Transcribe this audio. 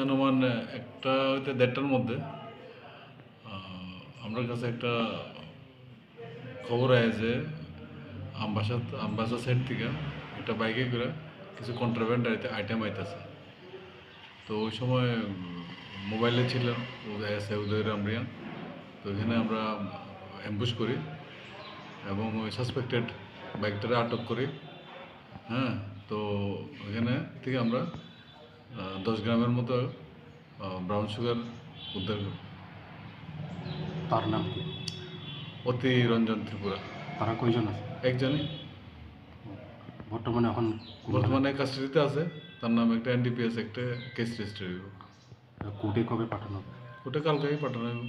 অনুমান একটা হইতে 1:30টার মধ্যে আমার কাছে একটা খবর আয় যে আমবাসা সাইড থেকে একটা বাইকে করে কিছু কন্ট্রাব্যান্ড আইটেম আইতেছে। তো ওই সময় মোবাইলে ছিলাম উদয় রামরিয়া। তো এখানে আমরা অ্যাম্বুশ করি এবং ওই সাসপেক্টেড বাইকটারে আটক করি। হ্যাঁ, তো এখানে থেকে আমরা 10 গ্রামের মতো ব্রাউন সুগার উদ্ধার করি। তার নাম কি? অতি রঞ্জন ত্রিপুরা। তারা কয়জন আছে? একজনই বর্তমানে কাস্টাডিতে আছে। তার নাম একটা NDPS একটা কেস রেজিস্টার হইব। কোর্টে কবে পাঠানো হবে? ওটা কালকেই পাঠানো হইব।